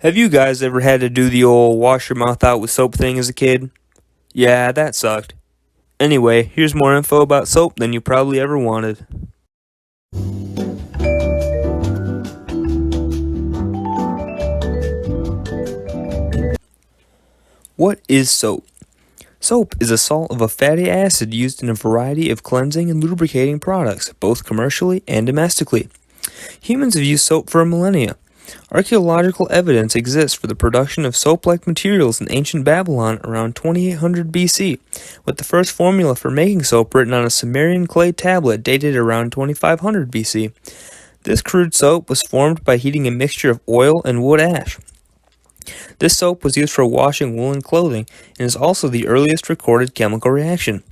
Have you guys ever had to do the old wash your mouth out with soap thing as a kid? Yeah, that sucked. Anyway, here's more info about soap than you probably ever wanted. What is soap? Soap is a salt of a fatty acid used in a variety of cleansing and lubricating products, both commercially and domestically. Humans have used soap for millennia. Archaeological evidence exists for the production of soap-like materials in ancient Babylon around 2800 BC, with the first formula for making soap written on a Sumerian clay tablet dated around 2500 BC. This crude soap was formed by heating a mixture of oil and wood ash. This soap was used for washing woolen clothing and is also the earliest recorded chemical reaction.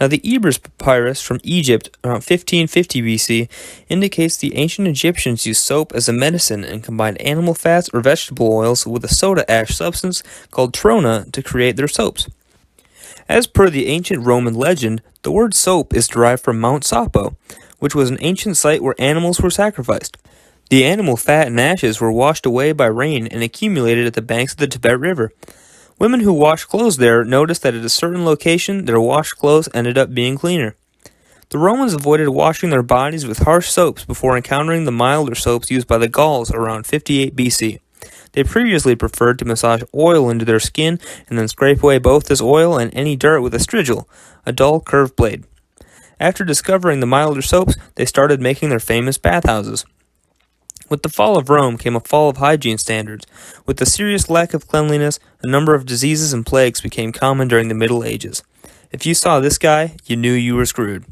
Now, the Ebers Papyrus from Egypt around 1550 BC indicates the ancient Egyptians used soap as a medicine and combined animal fats or vegetable oils with a soda ash substance called trona to create their soaps. As per the ancient Roman legend, the word soap is derived from Mount Sapo, which was an ancient site where animals were sacrificed. The animal fat and ashes were washed away by rain and accumulated at the banks of the Tibet River. Women who washed clothes there noticed that at a certain location their washed clothes ended up being cleaner. The Romans avoided washing their bodies with harsh soaps before encountering the milder soaps used by the Gauls around 58 BC. They previously preferred to massage oil into their skin and then scrape away both this oil and any dirt with a strigil, a dull curved blade. After discovering the milder soaps, they started making their famous bathhouses. With the fall of Rome came a fall of hygiene standards. With the serious lack of cleanliness, a number of diseases and plagues became common during the Middle Ages. If you saw this guy, you knew you were screwed.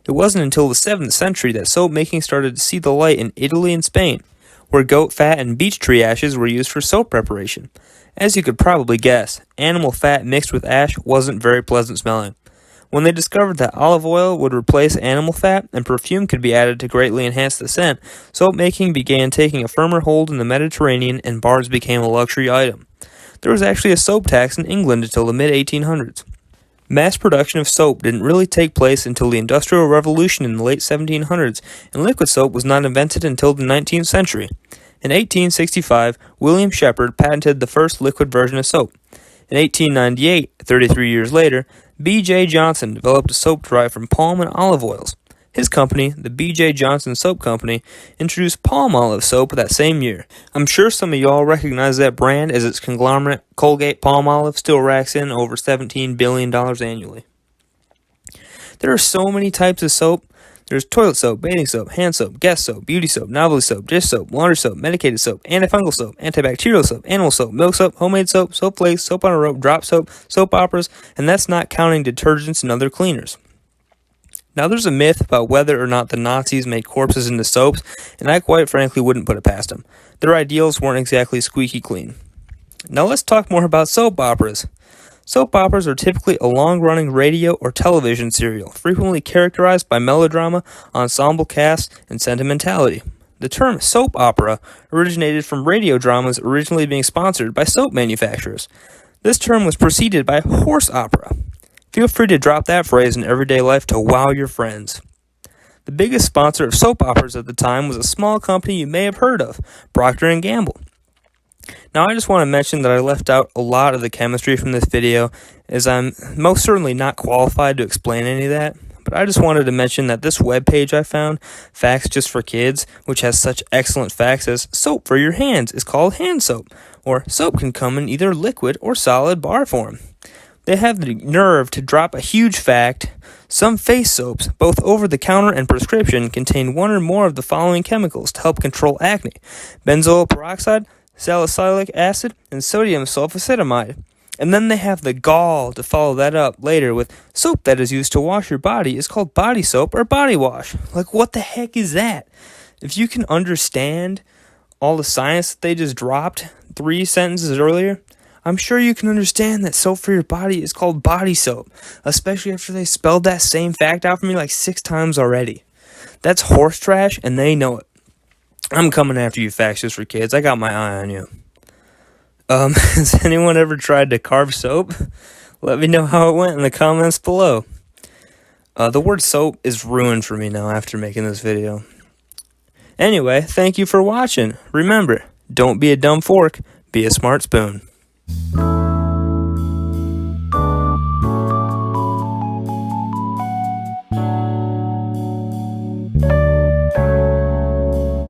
It wasn't until the 7th century that soap making started to see the light in Italy and Spain, where goat fat and beech tree ashes were used for soap preparation. As you could probably guess, animal fat mixed with ash wasn't very pleasant smelling. When they discovered that olive oil would replace animal fat and perfume could be added to greatly enhance the scent, soap making began taking a firmer hold in the Mediterranean and bars became a luxury item. There was actually a soap tax in England until the mid-1800s. Mass production of soap didn't really take place until the Industrial Revolution in the late 1700s, and liquid soap was not invented until the 19th century. In 1865, William Shepard patented the first liquid version of soap. In 1898, 33 years later, B.J. Johnson developed a soap derived from palm and olive oils. His company, the B.J. Johnson Soap Company, introduced palm olive soap that same year. I'm sure some of y'all recognize that brand as its conglomerate, Colgate Palmolive, still racks in over $17 billion annually. There are so many types of soap. There's toilet soap, bathing soap, hand soap, guest soap, beauty soap, novelty soap, dish soap, laundry soap, medicated soap, antifungal soap, antibacterial soap, animal soap, milk soap, homemade soap, soap flakes, soap on a rope, drop soap, soap operas, and that's not counting detergents and other cleaners. Now there's a myth about whether or not the Nazis made corpses into soaps, and I quite frankly wouldn't put it past them. Their ideals weren't exactly squeaky clean. Now let's talk more about soap operas. Soap operas are typically a long-running radio or television serial, frequently characterized by melodrama, ensemble casts, and sentimentality. The term soap opera originated from radio dramas originally being sponsored by soap manufacturers. This term was preceded by horse opera. Feel free to drop that phrase in everyday life to wow your friends. The biggest sponsor of soap operas at the time was a small company you may have heard of, Procter & Gamble. Now I just want to mention that I left out a lot of the chemistry from this video, as I'm most certainly not qualified to explain any of that, but I just wanted to mention that this webpage I found, Facts Just for Kids, which has such excellent facts as soap for your hands is called hand soap, or soap can come in either liquid or solid bar form. They have the nerve to drop a huge fact. Some face soaps, both over-the-counter and prescription, contain one or more of the following chemicals to help control acne: benzoyl peroxide, salicylic acid, and sodium sulfacetamide. And then they have the gall to follow that up later with soap that is used to wash your body is called body soap or body wash. Like, what the heck is that? If you can understand all the science that they just dropped 3 sentences earlier, I'm sure you can understand that soap for your body is called body soap, especially after they spelled that same fact out for me like 6 times already. That's horse trash, and they know it. I'm coming after you, Facts Just for Kids. I got my eye on you. Has anyone ever tried to carve soap? Let me know how it went in the comments below. The word soap is ruined for me now after making this video. Anyway, thank you for watching. Remember, Don't be a dumb fork, be a smart spoon.